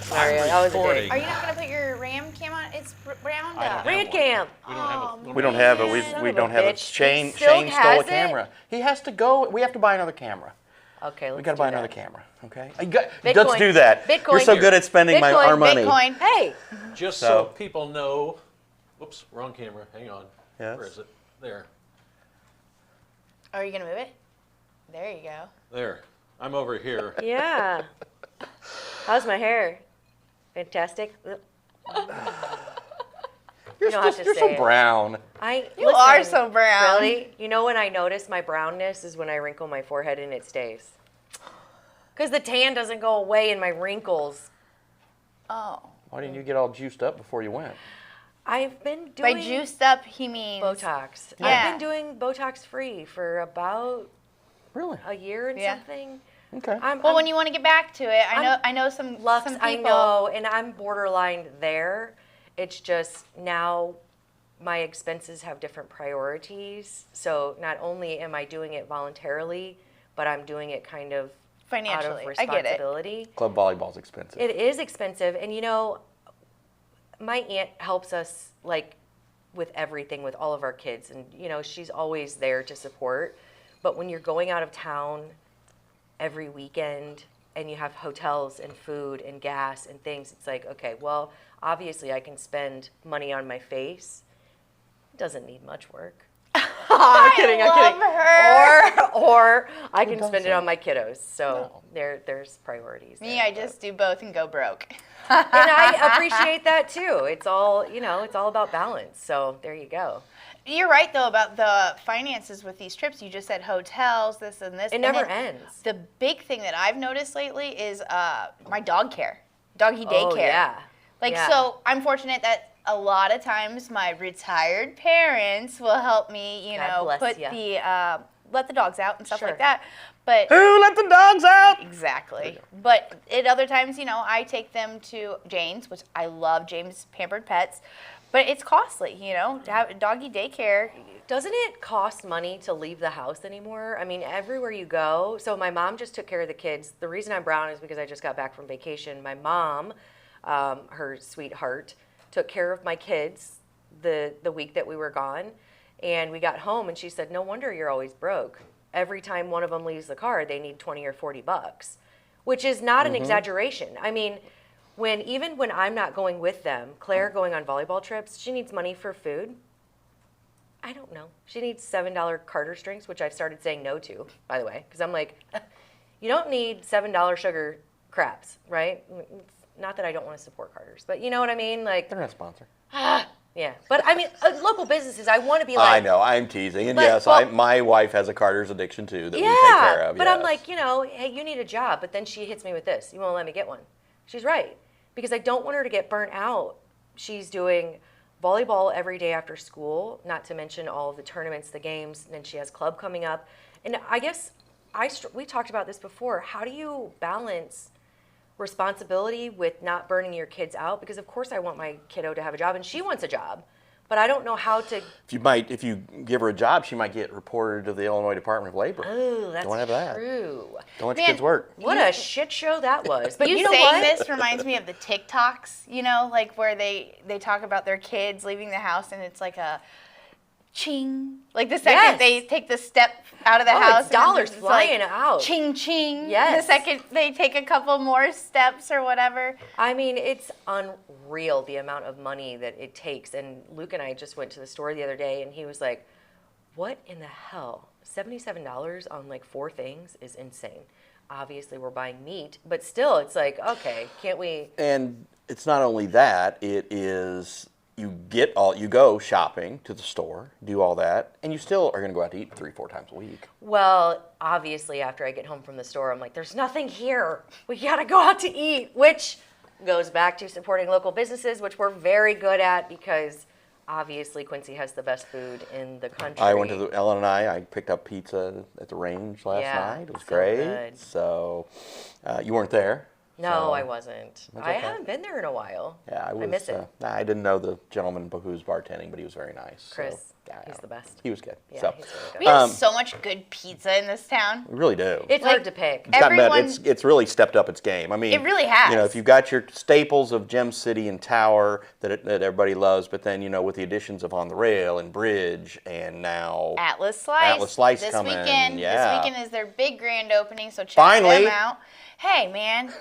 Mario. That was a dig. Are you not going to put your Ram cam on? It's round I don't up. have Rand one. Cam. We don't have a. We don't have it. Son We of a don't have it. bitch. Shane He still stole a has it? camera. He has to go. We have to buy another camera. Okay, let's We got to do buy that. another camera. Okay. Bitcoin. Let's do that. Bitcoin. You're so good at spending Bitcoin. our money. Bitcoin. Hey, Just So- so people know. Whoops, wrong camera. Hang on. Yes. Where is it? There. Are you going to move it? There you go. There. I'm over here. yeah. How's my hair? Fantastic. You're, don't have to you're say so it. brown. You are so brown. Really? You know when I notice my brownness is when I wrinkle my forehead and it stays. Because the tan doesn't go away in my wrinkles. Oh. Why didn't you get all juiced up before you went? I've been doing By juiced up, he means Botox. Yeah. I've been doing Botox free for about Really? a year and Yeah. something. Okay. Well, when you want to get back to it, I know some Lux, some people. I know, and I'm borderline there. It's just now my expenses have different priorities. So not only am I doing it voluntarily, but I'm doing it kind of Financially. out of I get it. responsibility. Club volleyball's expensive. It is expensive, and you know, my aunt helps us like with everything with all of our kids, and you know, she's always there to support. But when you're going out of town every weekend and you have hotels and food and gas and things, it's like, okay, well, obviously I can spend money on my face. It doesn't need much work. I'm kidding. Her. Or I can spend it doesn't? on my kiddos. So No. there's priorities. Me, there, I but- just do both and go broke. and I appreciate that too. It's all, you know, it's all about balance. So there you go. You're right though about the finances with these trips. You just said hotels, this and this. It and never then ends. The big thing that I've noticed lately is my dog care, doggy daycare. Oh, yeah. Like, Yeah. so I'm fortunate that a lot of times my retired parents will help me, you God know, bless put ya. the, let the dogs out and stuff Sure. like that. But Who let the dogs out? exactly. But at other times, you know, I take them to Jane's, which I love, James Pampered Pets. But it's costly, you know, to have doggy daycare. Doesn't it cost money to leave the house anymore? I mean, everywhere you go. So my mom just took care of the kids. The reason I'm brown is because I just got back from vacation. My mom, her sweetheart, took care of my kids the week that we were gone. And we got home and she said, no wonder you're always broke. Every time one of them leaves the car, they need 20 or 40 bucks, which is not an exaggeration. I mean, even when I'm not going with them, Claire going on volleyball trips, she needs money for food. I don't know. She needs $7 Carter strings, which I've started saying no to, by the way, because I'm like, you don't need $7 sugar craps, right? Not that I don't want to support Carter's, but you know what I mean? Like, They're not a sponsor. yeah. But I mean, local businesses, I want to be like, I know, I'm teasing. And But- yes, well- my wife has a Carter's addiction too that we take yeah. care of. But I'm yes. like, you know, hey, you need a job. But then she hits me with this. You won't let me get one. She's right. Because I don't want her to get burnt out. She's doing volleyball every day after school, not to mention all of the tournaments, the games, and then she has club coming up. And I guess we talked about this before. How do you balance responsibility with not burning your kids out? Because of course I want my kiddo to have a job, and she wants a job, but I don't know how to. If you give her a job, she might get reported to the Illinois Department of Labor. Oh, that's Don't have that. true. Don't let your Man, kids work. What a shit show that was. But you know saying what? this reminds me of the TikToks, you know, like where they talk about their kids leaving the house and it's like a ching. Like the second Yes. they take the step out of the Oh, house. it's dollars like flying out. Ching, ching. Yes. The second they take a couple more steps or whatever. I mean, it's unreal the amount of money that it takes. And Luke and I just went to the store the other day, and he was like, what in the hell? $77 on like 4 things is insane. Obviously, we're buying meat, but still, it's like, okay, can't we? And it's not only that, it is you go shopping to the store, do all that, and you still are going to go out to eat 3-4 times a week. Well, obviously, after I get home from the store, I'm like, there's nothing here. We got to go out to eat, which goes back to supporting local businesses, which we're very good at because obviously Quincy has the best food in the country. I went to Ellen and I picked up pizza at the range last night. It was so great. good. So you weren't there. No, so- I wasn't. I okay. haven't been there in a while. Yeah, I was. miss it. I didn't know the gentleman who's bartending, but he was very nice. Chris. So. He's the best. He was good. Yeah, So he's really good. We have so much good pizza in this town. we really do. It's Like, hard to pick. It's gotten better. everyone- It's really stepped up its game. I mean, It really has. You know, if you've got your staples of Gem City and Tower that everybody loves, but then with the additions of On the Rail and Bridge and now Atlas Slice. Atlas Slice this coming, weekend. yeah. This weekend is their big grand opening, so check Finally. them out. Hey, man.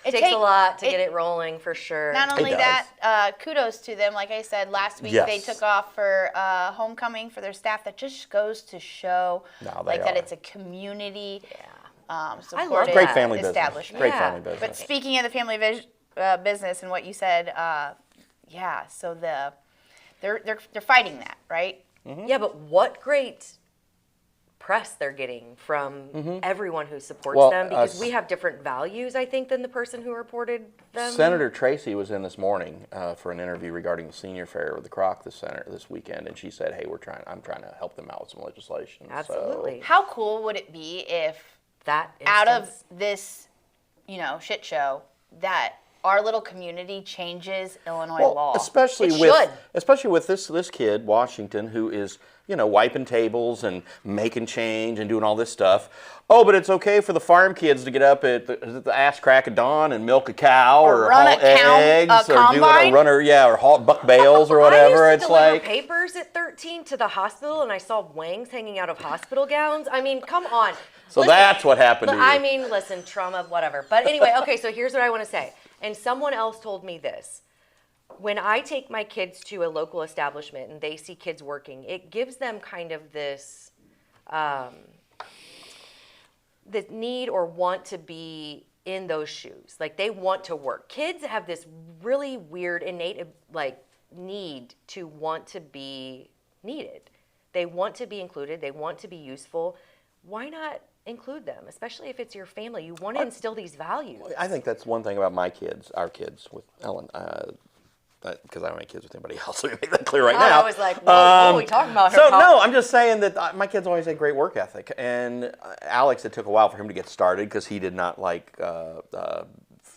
It takes a lot to get it rolling for sure. Not only does. that, kudos to them. Like I said, last week they Yes. took off for homecoming for their staff. That just goes to show No, they that are. it's a community supported love great family business. establishment. Great Yeah. family But business. speaking of the family business and what you said, so they're fighting that, right? Yeah, but what great press they're getting from everyone who supports Well, them, because us- we have different values, I think, than the person who reported them. Senator Tracy was in this morning for an interview regarding the senior fair with the Croc this weekend, and she said, "Hey, I'm trying to help them out with some legislation." So- Absolutely. How cool would it be if That out of instance- this, shit show, that our little community changes Illinois Well, law? especially It with should. this kid Washington, who is wiping tables and making change and doing all this stuff. Oh, but it's okay for the farm kids to get up at the ass crack of dawn and milk a cow Or or run haul a cow- eggs a or do combine? or haul buck bales or whatever. I used It's to deliver like papers at 13 to the hospital, and I saw wangs hanging out of hospital gowns. I mean, come on. so Listen, that's what happened to you. I mean, listen, trauma, whatever. But anyway, okay, so here's what I want to say. And someone else told me this. When I take my kids to a local establishment and they see kids working, it gives them kind of this this need or want to be in those shoes. Like, they want to work. Kids have this really weird innate need to want to be needed. They want to be included. They want to be useful. Why not include them, especially if it's your family? You want to instill these values. I think that's one thing about our kids with Ellen, because I don't have any kids with anybody else. Let me make that clear right now. I was like, what are we talking about here, So Pop? no, I'm just saying that my kids always had great work ethic, and Alex, it took a while for him to get started because he did not like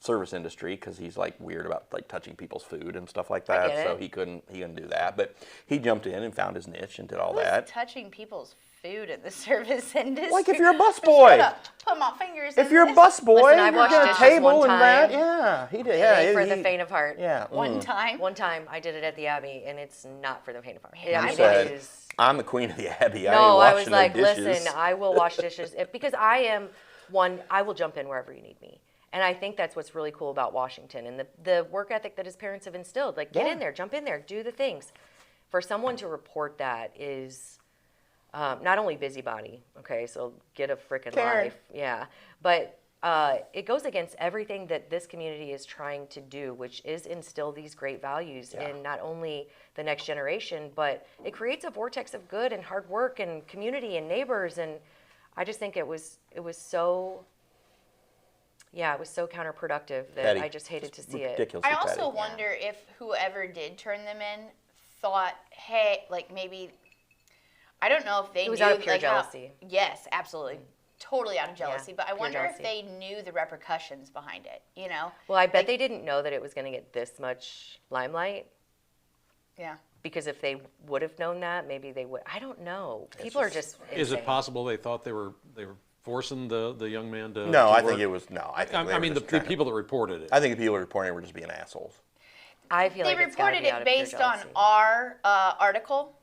service industry because he's like weird about like touching people's food and stuff like that. get So it. he couldn't do that, but he jumped in and found his niche and did all Who's that. touching people's food in the service industry? Like if you're a Just busboy. gonna Put my fingers If in you're a this busboy, Listen, I've you're washed at a dishes table one and that. time. Yeah, he did. It Yeah, ain't for he- the faint of heart. Yeah. one time. One time I did it at the Abbey, and it's not for the faint of heart. You I mean, said, it is. I'm the queen of the Abbey. I ain't No, I was washing no like, dishes. listen, I will wash dishes because I am one. I will jump in wherever you need me, and I think that's what's really cool about Washington and the work ethic that his parents have instilled. Like, get Yeah. in there, jump in there, do the things. For someone to report that is not only busybody. Okay, so get a freaking Karen. life, yeah, but. It goes against everything that this community is trying to do, which is instill these great values in not only the next generation, but it creates a vortex of good and hard work and community and neighbors. And I just think it was so, it was so counterproductive that Petty. I just hated to see it. Ridiculously I also petty. wonder if whoever did turn them in thought, hey, like maybe, I don't know if they It was knew out of pure like, how- jealousy. Yes, absolutely. Totally out of jealousy. But I pure wonder if jealousy. they knew the repercussions behind it, you know? Well, I bet Like- they didn't know that it was going to get this much limelight. Yeah. Because if they would have known that, maybe they would. I don't know. People are just. Is it insane. possible they thought they were forcing the young man to? No, to I work? think it was no. I think they I were mean, just the trying to- people that reported it. I think the people reporting were just being assholes. I feel They like it's gotta reported be out it of pure based on jealousy. our article,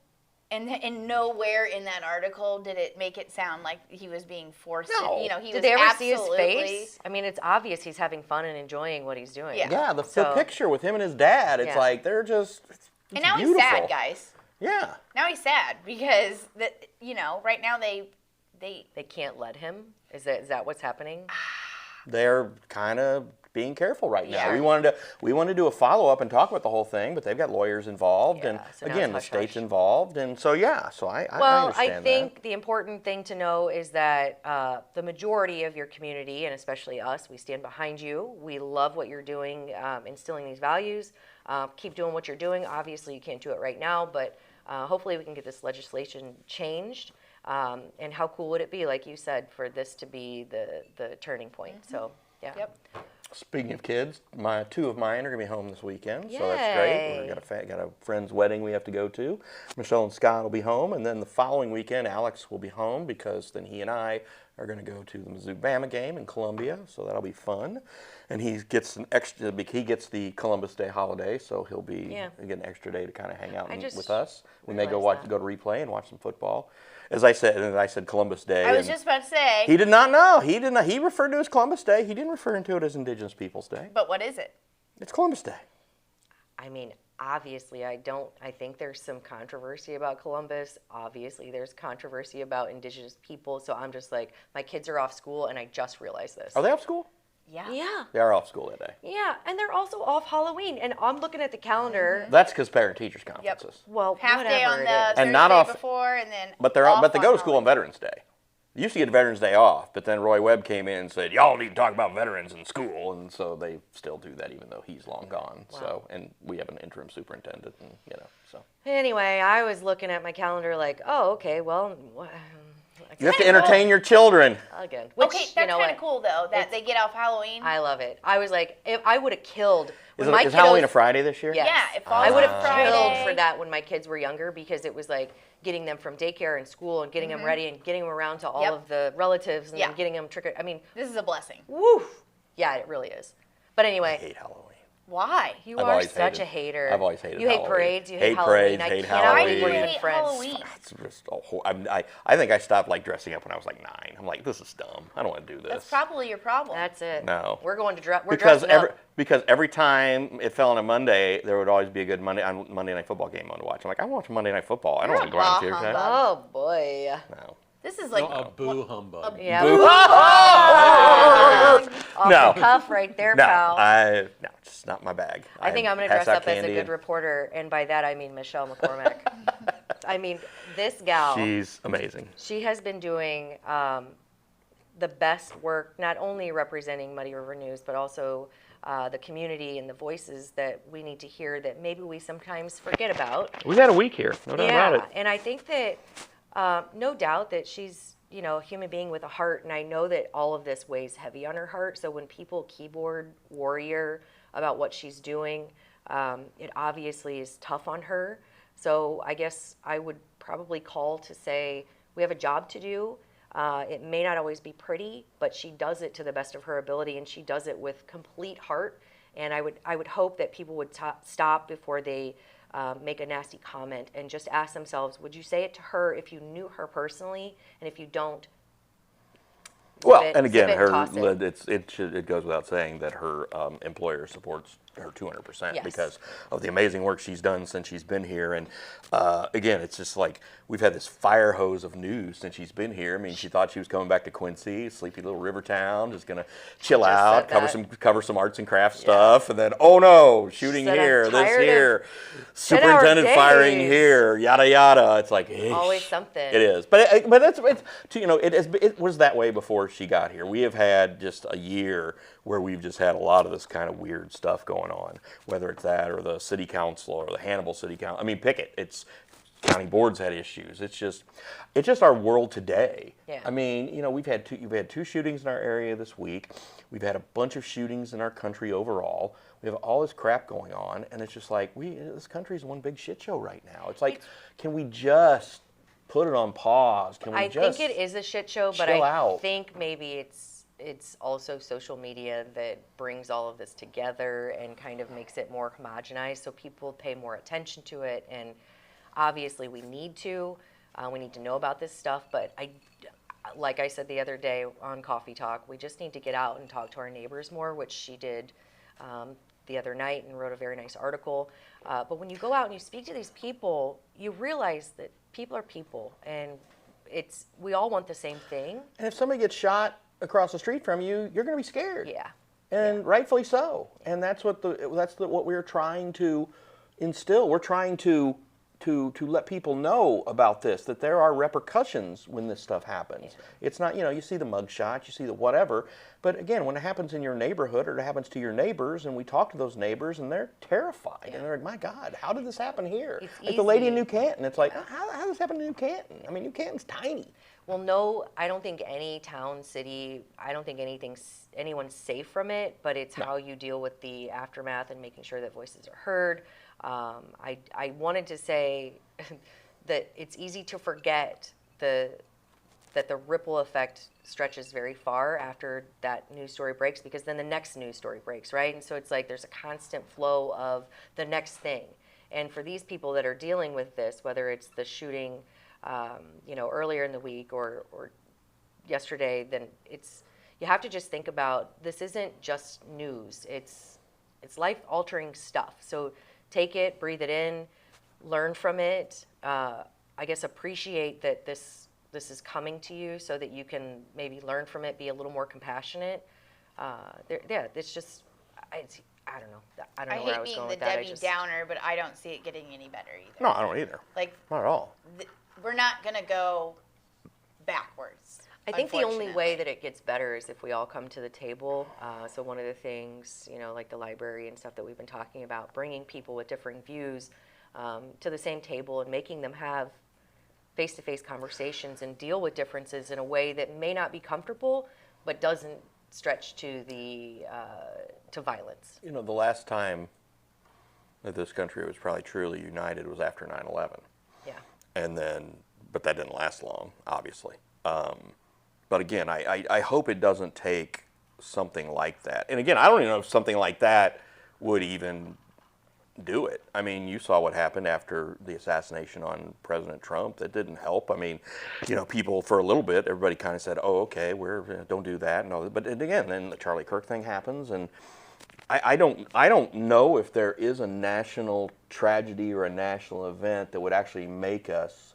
and nowhere in that article did it make it sound like he was being forced. No. You know, he Did was they ever see his absolutely. face? I mean, it's obvious he's having fun and enjoying what he's doing. Yeah. Yeah, the So- picture with him and his dad. It's Yeah. like they're just. It's And now beautiful. he's sad, guys. Yeah. Now he's sad because right now they They can't let him. Is that what's happening? They're kind of being careful right now. Yeah. We wanted to do a follow up and talk about the whole thing, but they've got lawyers involved, and Yeah, so now again, the it's state's hush-hush. involved, and so I Well, understand I think the important thing to know is that the majority of your community, and especially us, we stand behind you. We love what you're doing, instilling these values. Keep doing what you're doing. Obviously, you can't do it right now, but hopefully we can get this legislation changed. And how cool would it be, like you said, for this to be the turning point? So, yeah. Yep. Speaking of kids, two of mine are gonna be home this weekend, so that's great. Yay. We've got a friend's wedding we have to go to. Michelle and Scott will be home, and then the following weekend, Alex will be home because then he and I are gonna go to the Mizzou-Bama game in Columbia, so that'll be fun. And he gets the Columbus Day holiday, so he'll get an extra day to kind of hang out with us. We may go to replay and watch some football. As I said Columbus Day. I was just about to say. He did not know. He did not. He referred to it as Columbus Day. He didn't refer to it as Indigenous Peoples Day. But what is it? It's Columbus Day. I mean, obviously, I think there's some controversy about Columbus. Obviously, there's controversy about Indigenous people. So I'm just like, my kids are off school, and I just realized this. Are they off school? Yeah. Yeah. They are off school that day. Yeah, and they're also off Halloween. And I'm looking at the calendar. That's because parent-teachers conferences. Well, Half whatever day on it the is. Thursday And not off- before, and then. But they go to school on Veterans Day. They used to get Veterans Day off, but then Roy Webb came in and said, "Y'all need to talk about veterans in school," and so they still do that, even though he's long gone. Wow. So, and we have an interim superintendent, and so. Anyway, I was looking at my calendar like, oh, okay, well, You have to entertain your children. again. Which, Okay, you that's know kind what? of cool though that they get off Halloween. I love it. I was like, if I would have killed. Is, when my Halloween kiddos- a Friday this year? Yes. Yeah, it falls I would on have Friday. killed for that when my kids were younger because it was like getting them from daycare and school and getting them ready and getting them around to all Yep. of the relatives and Yeah. then getting them I mean, This is a blessing. woo. Yeah, it really is. But I anyway, hate Halloween. Why? you I've are always such hated- a hater. I've always hated You hate Halloween. parades. You Hate hate Halloween. parades, I hate cannot Halloween. believe we're Why do you even hate friends. Halloween? It's just I think I stopped dressing up when I was 9. I'm like, this is dumb. I don't want to do this. That's probably your problem. That's it. No. We're going to dress. We're because dressing up. every time it fell on a Monday, there would always be a good Monday Night Football game on to watch. I'm like, I watch Monday Night Football. I don't want to go out You're here. a humbug. Oh boy. No. This is like No, a boo humbug. Yeah. Boo. Off No. the cuff right there, No, pal. no, it's just not my bag. I think I'm going to dress up as a good reporter, and by that I mean Michelle McCormick. I mean, this gal, She's amazing. she has been doing the best work, not only representing Muddy River News, but also the community and the voices that we need to hear that maybe we sometimes forget about. We've had a week here, no doubt about it. And I think that no doubt that she's, a human being with a heart, and I know that all of this weighs heavy on her heart. So when people keyboard warrior about what she's doing, it obviously is tough on her. So I guess I would probably call to say we have a job to do. It may not always be pretty, but she does it to the best of her ability, and she does it with complete heart. And I would hope that people would stop before they make a nasty comment and just ask themselves, would you say it to her if you knew her personally? And if you don't, Well, it, and again, zip it, her toss it. it goes without saying that her employer supports her 200% Yes. because of the amazing work she's done since she's been here. And again, it's just like we've had this fire hose of news since she's been here. I mean, she thought she was coming back to Quincy, sleepy little river town, just gonna chill Just out, said cover some arts and crafts stuff, and then oh no, shooting said, "I'm here, this tired of here, 10-hour superintendent firing days." here, yada yada. It's like Always eesh. something. It is, but it was that way before she got here. We have had just a year where we've just had a lot of this kind of weird stuff going on, whether it's that or the city council or the Hannibal city council. I mean, pick it. It's county boards had issues. It's just our world today. Yeah. I mean, you've had two shootings in our area this week. We've had a bunch of shootings in our country overall. We have all this crap going on, and it's just like this country's one big shit show right now. It's like, can we just put it on pause? Can we I just think it is a shit show, but chill I out? think maybe it's also social media that brings all of this together and kind of makes it more homogenized, so people pay more attention to it. And obviously, we need to know about this stuff. But like I said the other day on Coffee Talk, we just need to get out and talk to our neighbors more, which she did the other night and wrote a very nice article. But when you go out and you speak to these people, you realize that people are people, and we all want the same thing. And if somebody gets shot across the street from you, you're going to be scared. Yeah. And rightfully so. And that's what what we're trying to instill. We're trying to let people know about this, that there are repercussions when this stuff happens. Yeah. It's not, you see the mug shot, you see the whatever, but again, when it happens in your neighborhood or it happens to your neighbors, and we talk to those neighbors and they're terrified, Yeah. and they're like, my God, how did this happen here? It's like the lady in easy. New Canton, it's like, how did this happen in New Canton? I mean, New Canton's tiny. Well, no, I don't think any town, city, I don't think anyone's safe from it, but it's how you deal with the aftermath and making sure that voices are heard. I wanted to say that it's easy to forget that the ripple effect stretches very far after that news story breaks, because then the next news story breaks, right? And so it's like there's a constant flow of the next thing. And for these people that are dealing with this, whether it's the shooting, earlier in the week or yesterday, then you have to just think about, this isn't just news. It's life-altering stuff. So take it, breathe it in, learn from it. I guess appreciate that this is coming to you so that you can maybe learn from it, be a little more compassionate. It's just, I don't know. I don't know where I was hate going being with the that. Debbie Downer, but I don't see it getting any better either. No, I don't either. Like, Not at all. we're not going to go backwards. I think the only way unfortunately. that it gets better is if we all come to the table. So one of the things, like the library and stuff that we've been talking about, bringing people with differing views to the same table and making them have face-to-face conversations and deal with differences in a way that may not be comfortable, but doesn't stretch to to violence. The last time that this country was probably truly united was after 9/11. Yeah. But that didn't last long, obviously. But again, I hope it doesn't take something like that. And again, I don't even know if something like that would even do it. I mean, you saw what happened after the assassination on President Trump. That didn't help. I mean, people for a little bit, everybody kind of said, "Oh, okay, don't do that." But again, then the Charlie Kirk thing happens, and I don't know if there is a national tragedy or a national event that would actually make us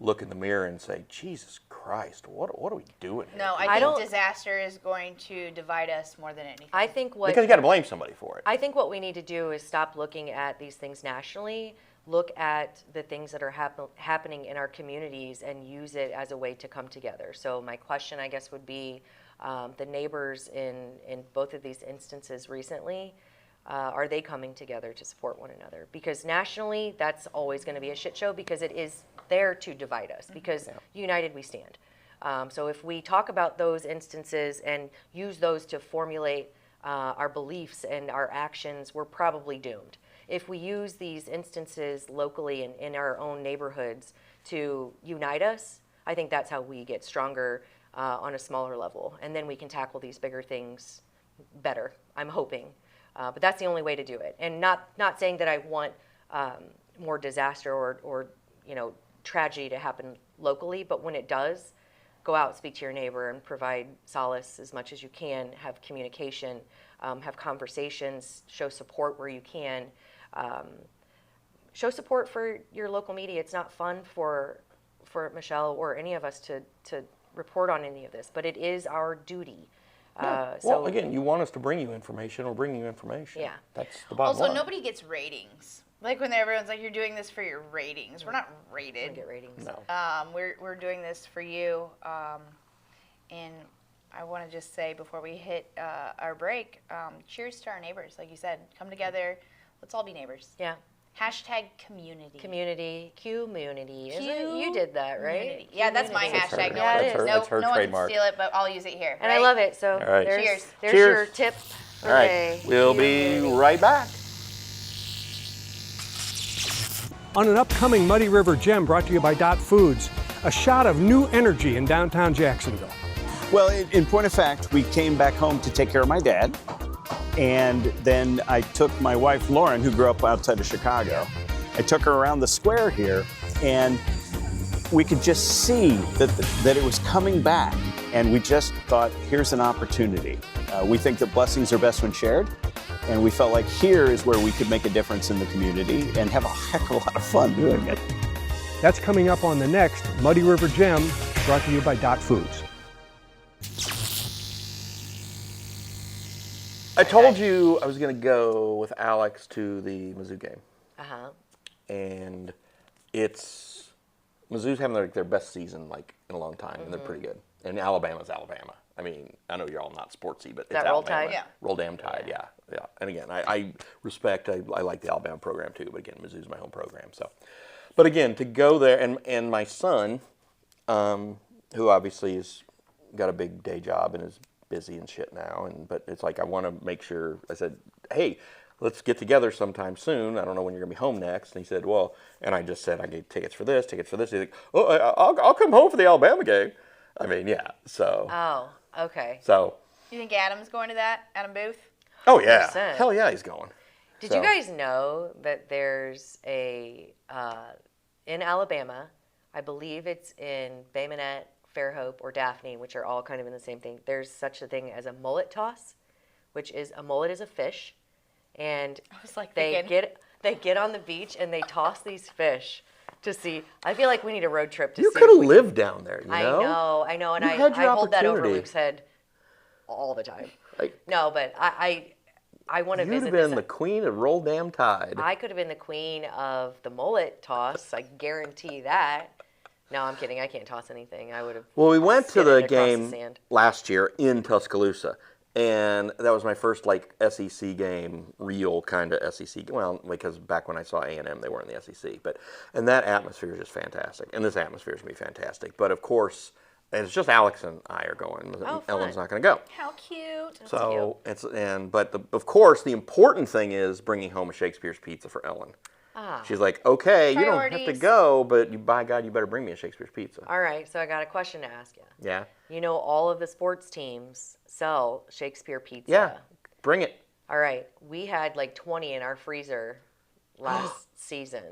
look in the mirror and say, "Jesus Christ, what are we doing here?" No, I I think don't- disaster is going to divide us more than anything. I think because you got to blame somebody for it. I think what we need to do is stop looking at these things nationally, look at the things that are happening in our communities and use it as a way to come together. So my question, I guess, would be the neighbors in both of these instances recently, are they coming together to support one another? Because nationally, that's always going to be a shit show, because it is there to divide us, because united we stand. So if we talk about those instances and use those to formulate our beliefs and our actions, we're probably doomed. If we use these instances locally and in our own neighborhoods to unite us, I think that's how we get stronger on a smaller level. And then we can tackle these bigger things better, I'm hoping. But that's the only way to do it. And not saying that I want more disaster or tragedy to happen locally, but when it does, go out, speak to your neighbor, and provide solace as much as you can. Have communication, have conversations, show support where you can. Show support for your local media. It's not fun for Michelle or any of us to report on any of this, but it is our duty. Well, again, you want us to bring you information, or bring you information. Yeah. That's the bottom Also, line. nobody gets ratings. Like when everyone's like, "You're doing this for your ratings." We're not We rated. get ratings. No. We're doing this for you. And I want to just say before we hit our break, cheers to our neighbors. Like you said, come together. Let's all be neighbors. Yeah. Hashtag community. Community. Isn't it? You did that, right? Community. Yeah, that's my Community. hashtag. No Yeah, one, it is. no, That's her no one can trademark. steal it, but I'll use it here. And I love it. So All right. Cheers. there's Cheers. your tip for All the right, day. we'll be right back. On an upcoming Muddy River Gem brought to you by Dot Foods, a shot of new energy in downtown Jacksonville. Well, in point of fact, we came back home to take care of my dad. And then I took my wife, Lauren, who grew up outside of Chicago. I took her around the square here, and we could just see that it was coming back. And we just thought, here's an opportunity. We think that blessings are best when shared. And we felt like here is where we could make a difference in the community and have a heck of a lot of fun doing it. That's coming up on the next Muddy River Gem brought to you by Dot Foods. I told you I was going to go with Alex to the Mizzou game. Uh-huh. And Mizzou's having their best season in a long time, and they're pretty good. And Alabama's Alabama. I mean, I know you're all not sportsy, but it's That Roll Alabama. Tide? Yeah. Roll damn Tide, yeah. And again, I respect, I like the Alabama program too, but again, Mizzou's my home program. So, but again, to go there, and my son, who obviously has got a big day job and is busy and shit now. But it's like I want to make sure. I said, hey, let's get together sometime soon. I don't know when you're gonna be home next. And he said, well, and I just said I get tickets for this, tickets for this. He's like, oh, I'll come home for the Alabama game. I mean, yeah. So. Oh, okay. So. You think Adam's going to that? Adam Booth? Oh yeah. 100%. Hell yeah, he's going. Did So. you guys know that there's a in Alabama, I believe it's in Bay Minette, Fairhope, or Daphne, which are all kind of in the same thing. There's such a thing as a mullet toss, which is a mullet is a fish, and I was like they thinking. get on the beach and they toss these fish to see. I feel like we need a road trip to You see. could if have we lived down there. You I know. know, and You I had your hold that over opportunity. Luke's head all the time. Like, No, but I want to you'd visit have been this. the queen of Roll Damn Tide. I could have been the queen of the mullet toss. I guarantee that. No, I'm kidding. I can't toss anything. I would have. Well, we went to skidded the across game sand. last year in Tuscaloosa, and that was my first like SEC game, real kind of SEC. Well, because back when I saw A&M, they weren't in the SEC, and that atmosphere is just fantastic, and this atmosphere is gonna be fantastic. But of course, and it's just Alex and I are going. Oh, Ellen's fun. not gonna go. How cute. So but of course the important thing is bringing home a Shakespeare's pizza for Ellen. Ah. She's like, okay, you don't have to Priorities. go, but by God, you better bring me a Shakespeare's pizza. All right, so I got a question to ask you. Yeah, You know, all of the sports teams sell Shakespeare pizza. yeah, bring it. All right, we had like 20 in our freezer last season.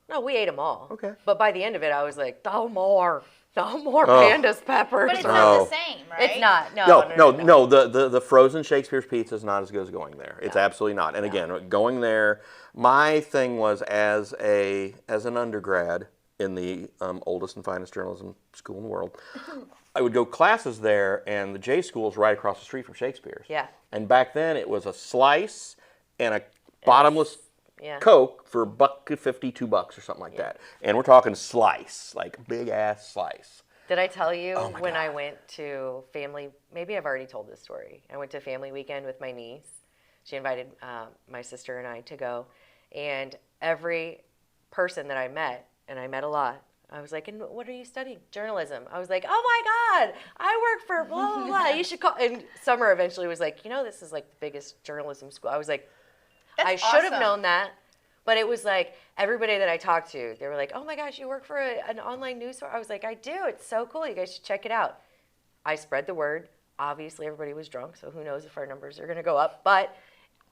No, we ate them all. Okay. But by the end of it, I was like, no more pandas peppers. But it's Oh. not the same, right? It's not. No. The frozen Shakespeare's pizza is not as good as going there. It's absolutely not. And again, going there, my thing was as an undergrad in the oldest and finest journalism school in the world, I would go classes there, and the J School is right across the street from Shakespeare's. Yeah. And back then, it was a slice and a bottomless Yeah. Coke for $1.50, $2 or something like that. And we're talking slice, like big ass slice. Did I tell you Oh my when I God. went to family? Maybe I've already told this story. I went to family weekend with my niece. She invited my sister and I to go, and every person that I met, and I met a lot, I was like, "And what are you studying?" Journalism. I was like, "Oh my God, I work for blah blah blah. You should call." And Summer eventually was like, "This is like the biggest journalism school." I was like, That's I should have awesome. known that. But it was like everybody that I talked to, they were like, "Oh my gosh, you work for an online news source?" I was like, "I do. It's so cool. You guys should check it out." I spread the word. Obviously, everybody was drunk, so who knows if our numbers are going to go up. But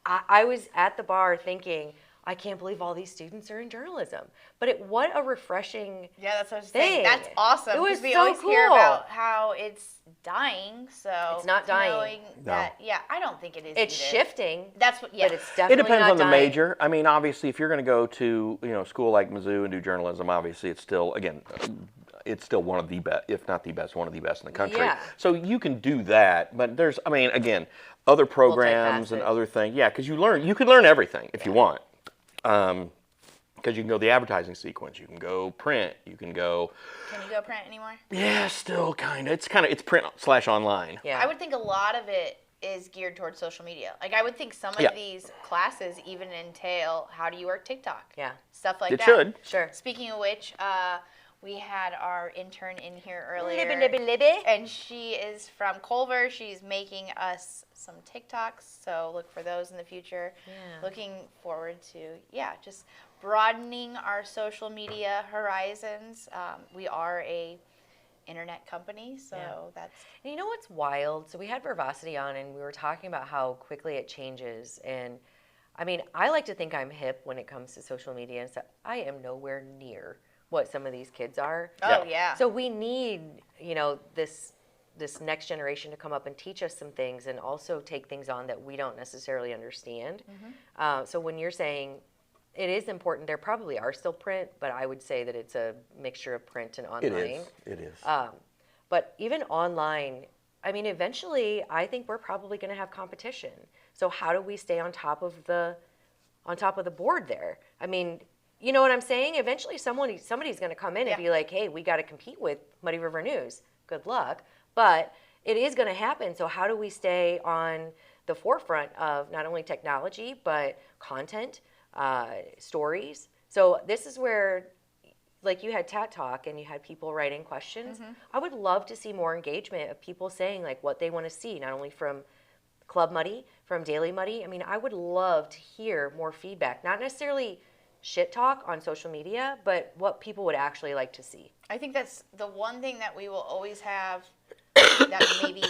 I was at the bar thinking, I can't believe all these students are in journalism. But what a refreshing Yeah, that's what I was saying. thing. That's awesome. It was 'cause we so always hear cool. about how it's dying. So It's not dying. knowing that, yeah, I don't think it is. It's either. shifting. That's what. Yeah, But it's definitely It depends not on the dying. major. I mean, obviously, if you're going to go to a school like Mizzou and do journalism, obviously it's still it's still one of the best, if not the best, one of the best in the country. Yeah. So you can do that, but there's, I mean, again, other programs and Multifaceted. other things. Yeah, because you can learn everything if you want. Because you can go the advertising sequence, you can go print, you can go. Can you go print anymore? Yeah, still kind of. It's print/online. Yeah. I would think a lot of it is geared towards social media. Like I would think some of Yeah. these classes even entail how do you work TikTok? Yeah. Stuff like It that. should. Sure. Speaking of which, we had our intern in here earlier. Libby. And she is from Culver. She's making us some TikToks, so look for those in the future. Yeah. Looking forward to, just broadening our social media horizons. We are a internet company, so Yeah. that's And you know what's wild? So we had Verbosity on, and we were talking about how quickly it changes. And I mean, I like to think I'm hip when it comes to social media and stuff. I am nowhere near what some of these kids are. oh yeah. So we need, this next generation to come up and teach us some things, and also take things on that we don't necessarily understand. So when you're saying it is important, there probably are still print, but I would say that it's a mixture of print and online. It is. But even online, I mean, eventually, I think we're probably going to have competition. So how do we stay on top of the board there? I mean, you know what I'm saying? Eventually, somebody's going to come in and Yeah. be like, "Hey, we got to compete with Muddy River News." Good luck, but it is going to happen. So how do we stay on the forefront of not only technology but content, stories? So this is where like you had Tat Talk and you had people writing questions. Mm-hmm. I would love to see more engagement of people saying like what they want to see, not only from Club Muddy, from Daily Muddy. I mean, I would love to hear more feedback, not necessarily shit talk on social media, but what people would actually like to see. I think that's the one thing that we will always have that maybe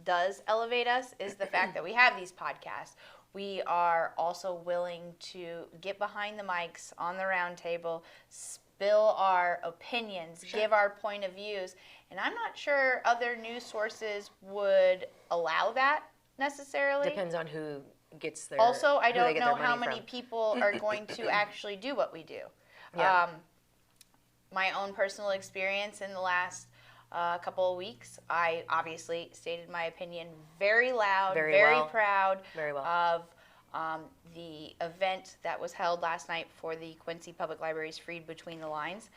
does elevate us is the fact that we have these podcasts. We are also willing to get behind the mics on the round table, spill our opinions, give our point of views. And I'm not sure other news sources would allow that necessarily. Depends on who gets their. Also, I who they don't get know their how money many from. people are going to actually do what we do. Yeah. My own personal experience in the last couple of weeks, I obviously stated my opinion very loud, Very very well. proud Very well. of the event that was held last night for the Quincy Public Library's Read Between the Lines.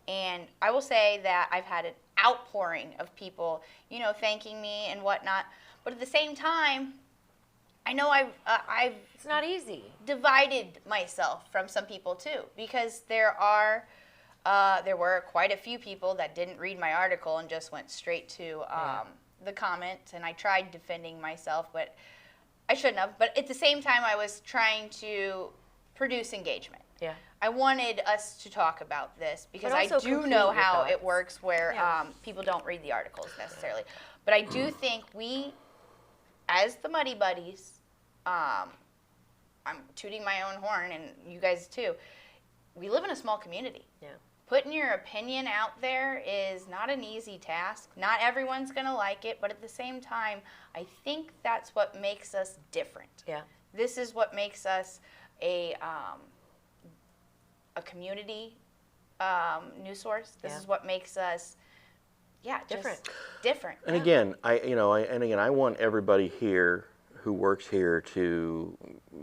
And I will say that I've had an outpouring of people, thanking me and whatnot. But at the same time, I know I've It's not easy. divided myself from some people too, because there were quite a few people that didn't read my article and just went straight to the comments, and I tried defending myself, but I shouldn't have. But at the same time, I was trying to produce engagement. Yeah. I wanted us to talk about this because I also do complete know your how it thoughts. works where Yeah. people don't read the articles necessarily. But I do think we, as the Muddy Buddies, I'm tooting my own horn, and you guys too, we live in a small community. Yeah. Putting your opinion out there is not an easy task. Not everyone's going to like it, but at the same time, I think that's what makes us different. Yeah. This is what makes us a community news source. This Yeah. is what makes us, Different. just different. And Yeah. again, I want everybody here who works here to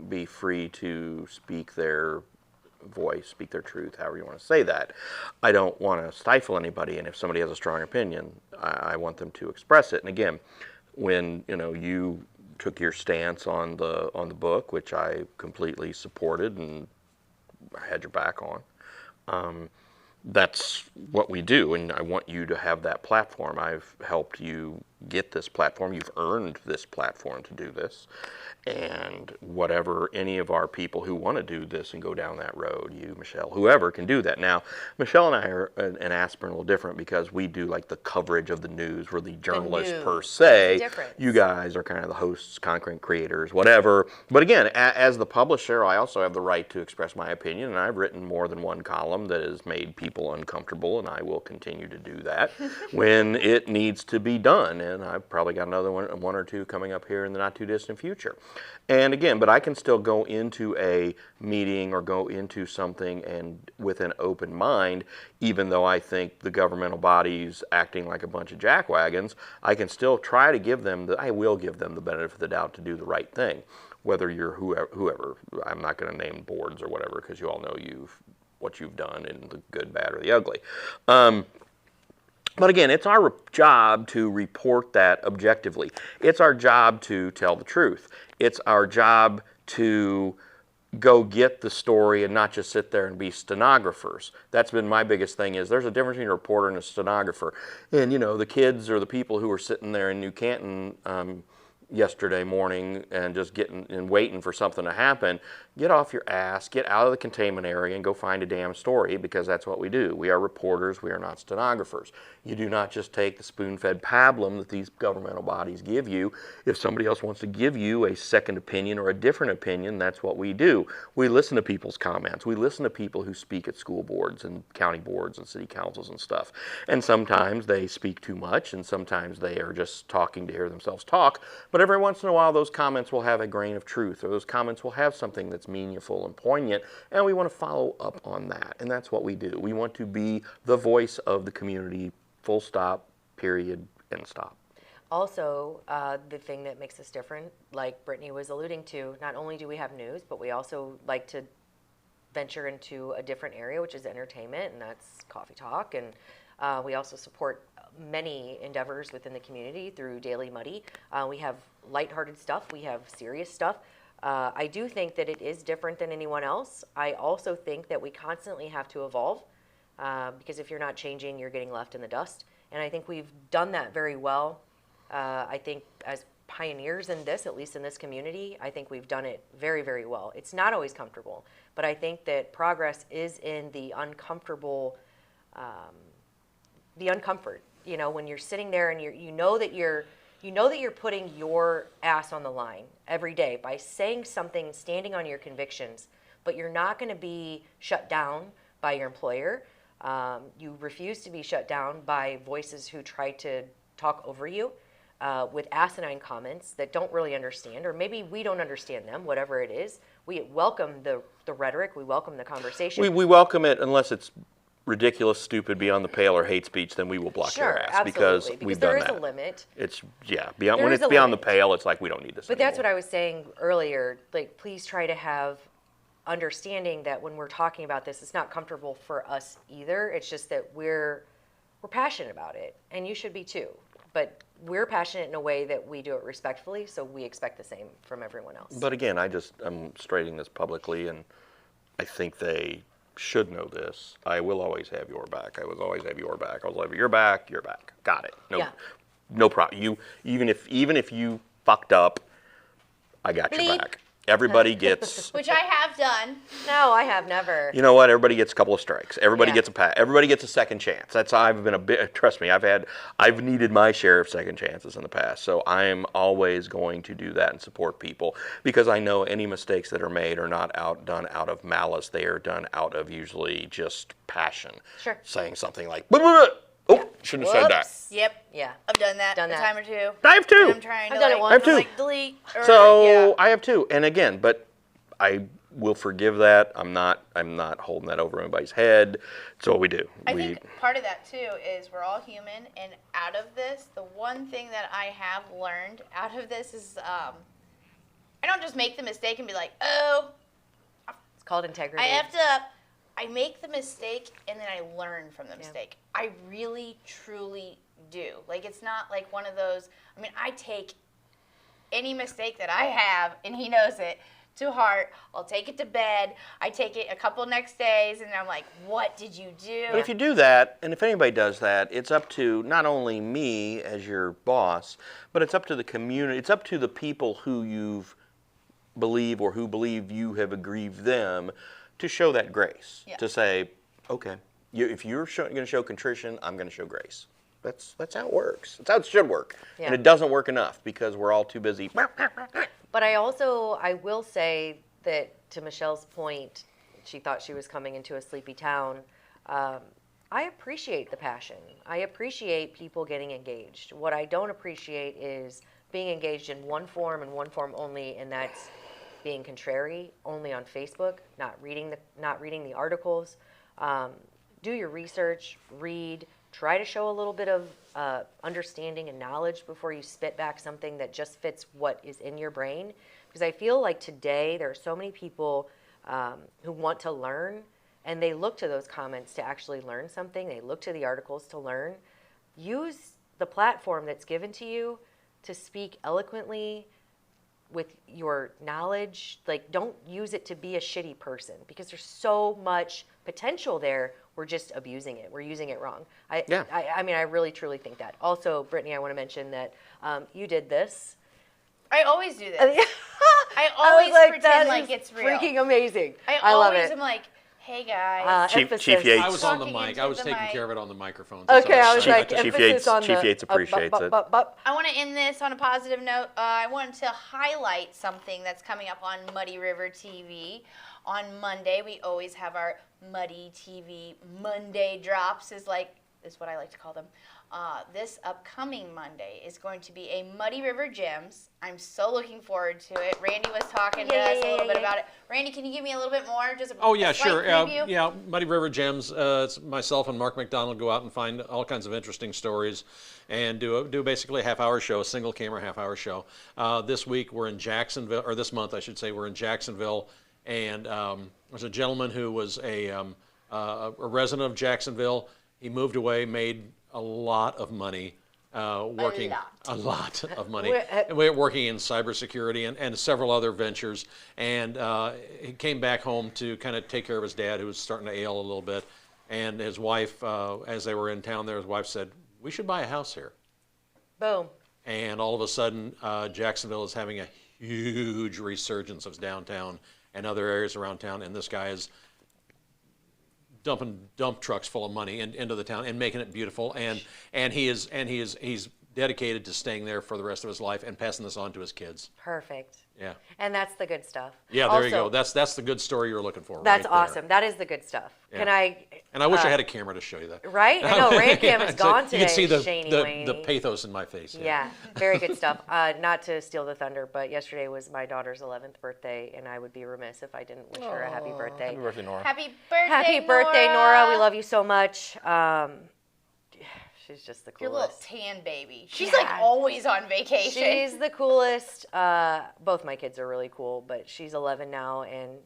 be free to speak their voice, speak their truth, however you want to say that. I don't want to stifle anybody, and if somebody has a strong opinion, I want them to express it. And again, when you took your stance on the book, which I completely supported and had your back on, that's what we do, and I want you to have that platform. I've helped you get this platform. You've earned this platform to do this. And whatever any of our people who want to do this and go down that road, you, Michelle, whoever can do that. Now, Michelle and I are in Aspen a little different because we do like the coverage of the news. We're the journalists per news. se. There's a difference. You guys are kind of the hosts, content creators, whatever. But again, as the publisher, I also have the right to express my opinion, and I've written more than one column that has made people uncomfortable, and I will continue to do that when it needs to be done. And I've probably got another one or two coming up here in the not too distant future. And again, but I can still go into a meeting or go into something and with an open mind, even though I think the governmental body's acting like a bunch of jackwagons, I can still try to give them I will give them the benefit of the doubt to do the right thing. Whether you're whoever, I'm not going to name boards or whatever, because you all know what you've done in the good, bad, or the ugly. But again, it's our job to report that objectively. It's our job to tell the truth. It's our job to go get the story and not just sit there and be stenographers. That's been my biggest thing is there's a difference between a reporter and a stenographer. And the kids or the people who were sitting there in New Canton yesterday morning and just getting and waiting for something to happen, get off your ass, get out of the containment area and go find a damn story, because that's what we do. We are reporters, we are not stenographers. You do not just take the spoon-fed pablum that these governmental bodies give you. If somebody else wants to give you a second opinion or a different opinion, that's what we do. We listen to people's comments. We listen to people who speak at school boards and county boards and city councils and stuff. And sometimes they speak too much, and sometimes they are just talking to hear themselves talk. But every once in a while, those comments will have a grain of truth, or those comments will have something that's meaningful and poignant, and we want to follow up on that. And that's what we do. We want to be the voice of the community, full stop, period, end stop. Also, the thing that makes us different, like Brittany was alluding to, not only do we have news, but we also like to venture into a different area, which is entertainment, and that's Coffee Talk. And we also support many endeavors within the community through Daily Muddy. We have lighthearted stuff. We have serious stuff. I do think that it is different than anyone else. I also think that we constantly have to evolve. because if you're not changing, you're getting left in the dust. And I think we've done that very well. I think as pioneers in this, at least in this community, I think we've done it very, very well. It's not always comfortable, but I think that progress is in the uncomfortable, the uncomfort. You know, when you're sitting there and you know that you're putting your ass on the line every day by saying something, standing on your convictions, but you're not going to be shut down by your employer. You refuse to be shut down by voices who try to talk over you with asinine comments that don't really understand, or maybe we don't understand them, whatever it is. We welcome the rhetoric. We welcome the conversation. We welcome it unless it's ridiculous, stupid, beyond the pale, or hate speech. Then we will block Sure, their ass absolutely, because we've done there is that. a limit. It's beyond There when is it's a beyond the limit. pale. It's like we don't need this. But that's what anymore. I was saying earlier. Like, please try to have understanding that when we're talking about this, it's not comfortable for us either. It's just that we're passionate about it, and you should be too. But we're passionate in a way that we do it respectfully, so we expect the same from everyone else. But again, I'm stating this publicly, and I think they should know this. I will always have your back. I will always have your back. I will have your back. Your back. Got it. No, Yeah. no problem. You even if you fucked up, I got your Bleep. back. Everybody gets. Which I have done. No, I have never. You know what? Everybody gets a couple of strikes. Everybody Yeah. gets a pass. Everybody gets a second chance. That's how I've been a bit. Trust me, I've needed my share of second chances in the past. So I am always going to do that and support people because I know any mistakes that are made are not done out of malice. They are done out of usually just passion. Sure. Saying something like, "Blah, blah, blah." Oh, shouldn't have said that. Whoops. Yep. Yeah. I've done that Done a that. time or two. I have too. And I'm trying to I've done it like, once. I have too. like delete. Or, So yeah. I have too. And again, but I will forgive that. I'm not holding that over anybody's head. It's what we do. I think part of that too is we're all human, and out of this, the one thing that I have learned out of this is I don't just make the mistake and be like, oh, It's called integrity. I effed up. I make the mistake and then I learn from the mistake. I really, truly do. Like, it's not like one of those, I mean, I take any mistake that I have, and he knows it, to heart. I'll take it to bed. I take it a couple next days, and I'm like, what did you do? But if you do that, and if anybody does that, it's up to not only me as your boss, but it's up to the community. It's up to the people who you've believe or who believe you have aggrieved them to show that grace. Yeah. To say, okay, if you're going to show contrition, I'm going to show grace. That's how it works. That's how it should work. Yeah. And it doesn't work enough because we're all too busy. But I will say that to Michelle's point, she thought she was coming into a sleepy town. I appreciate the passion. I appreciate people getting engaged. What I don't appreciate is being engaged in one form and one form only, and that's being contrary, only on Facebook, not reading the articles. Do your research, read, try to show a little bit of understanding and knowledge before you spit back something that just fits what is in your brain. Because I feel like today there are so many people who want to learn, and they look to those comments to actually learn something. They look to the articles to learn. Use the platform that's given to you to speak eloquently with your knowledge. Like, don't use it to be a shitty person, because there's so much potential there. We're just abusing it. We're using it wrong. I mean, I really, truly think that. Also, Brittany, I want to mention that you did this. I always do this. I I was always like, pretend that like is it's real. freaking amazing. I love always it. am like, hey guys. Chief Yates. I was on the Talking mic. into I was the taking mic. care of it on the microphone. Okay, I was Sorry. like, Chief emphasis Yates- on Chief the Yates appreciates it. I want to end this on a positive note. I wanted to highlight something that's coming up on Muddy River TV. On Monday, we always have our Muddy TV Monday drops, is what I like to call them. This upcoming Monday is going to be a Muddy River Gems. I'm so looking forward to it. Randy was talking to us a little bit about it. Randy, can you give me a little bit more? Just Oh, yeah, a slight sure. preview? Yeah, Muddy River Gems. It's myself and Mark McDonald go out and find all kinds of interesting stories and do basically a half-hour show, a single-camera half-hour show. This week we're in Jacksonville, or this month I should say, we're in Jacksonville, and there's a gentleman who was a resident of Jacksonville. He moved away, made a lot of money working a lot of money working in cybersecurity and several other ventures, and he came back home to kind of take care of his dad, who was starting to ail a little bit, And his wife, as they were in town there, his wife said, "We should buy a house here." Boom. And all of a sudden, Jacksonville is having a huge resurgence of downtown and other areas around town, and this guy is dumping dump trucks full of money into the town and making it beautiful. And he's dedicated to staying there for the rest of his life and passing this on to his kids. Perfect. Yeah. And that's the good stuff. Yeah, there you Also, go. That's the good story you're looking for. That's right there. awesome. That is the good stuff. Yeah. Can I? And I wish I had a camera to show you that. Right? I know Randcam is gone today. You can see the Shaney-Waney. pathos in my face. Yeah, very good stuff. Not to steal the thunder, but yesterday was my daughter's 11th birthday, and I would be remiss if I didn't wish her a happy birthday. Happy birthday, Nora. Happy birthday, Happy birthday, Nora. We love you so much. She's just the Your little coolest. tan baby. She's Yeah. like always on vacation. She's the coolest. Both my kids are really cool, but she's 11 now, and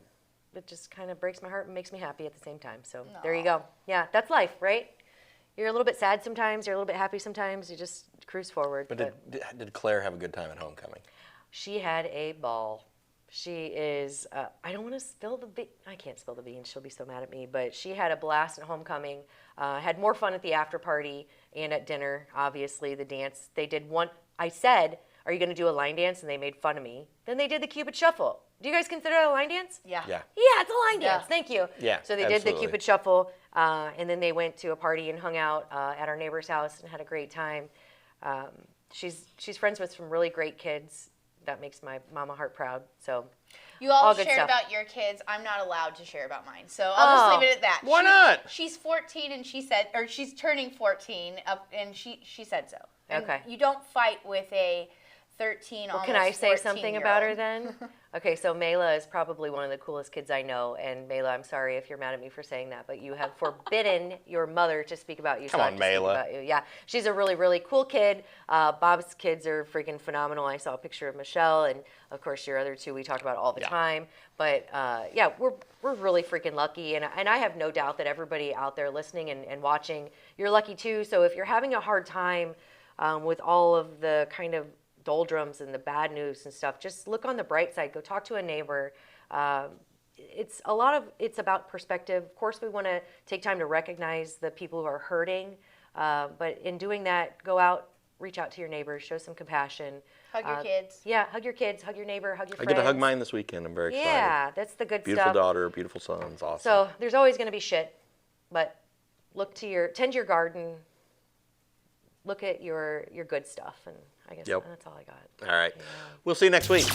it just kind of breaks my heart and makes me happy at the same time. So there you go. Yeah, that's life, right? You're a little bit sad sometimes. You're a little bit happy sometimes. You just cruise forward. But did Claire have a good time at homecoming? She had a ball. She is, I don't want to spill the beans. I can't spill the beans. She'll be so mad at me. But she had a blast at homecoming. Had more fun at the after party and at dinner, obviously. The dance, they did one. I said, "Are you going to do a line dance?" And they made fun of me. Then they did the Cupid Shuffle. Do you guys consider it a line dance? Yeah. Yeah. Yeah, it's a line Yeah. dance. Thank you. Yeah, So they did the absolutely. Cupid Shuffle, and then they went to a party and hung out at our neighbor's house and had a great time. She's friends with some really great kids. That makes my mama heart proud. So You all, All good shared stuff. about your kids. I'm not allowed to share about mine, so I'll just leave it at that. Why not? She's 14, and she said, or she's turning 14, and she said so. And Okay. You don't fight with a 13. Well, almost can I say something about her 14-year-old. then? Okay, so Mayla is probably one of the coolest kids I know. And Mayla, I'm sorry if you're mad at me for saying that, but you have forbidden your mother to speak about you. so Come I on, have to speak Mayla. about you. Yeah, she's a really, really cool kid. Bob's kids are freaking phenomenal. I saw a picture of Michelle, and of course your other two we talk about all the Yeah. time. But yeah, we're really freaking lucky. And I have no doubt that everybody out there listening and watching, you're lucky too. So if you're having a hard time with all of the kind of doldrums and the bad news and stuff, just look on the bright side. Go talk to a neighbor. It's about perspective. Of course, we want to take time to recognize the people who are hurting, but in doing that, go out, reach out to your neighbors, show some compassion. Hug your kids. Yeah, hug your kids, hug your neighbor, hug your I friends. get to hug mine this weekend. I'm very excited. Yeah, that's the good Beautiful stuff. daughter, beautiful son. It's awesome. So there's always going to be shit, but tend your garden. Look at your good stuff, and I guess Yep. that's all I got. All right. We'll see you next week.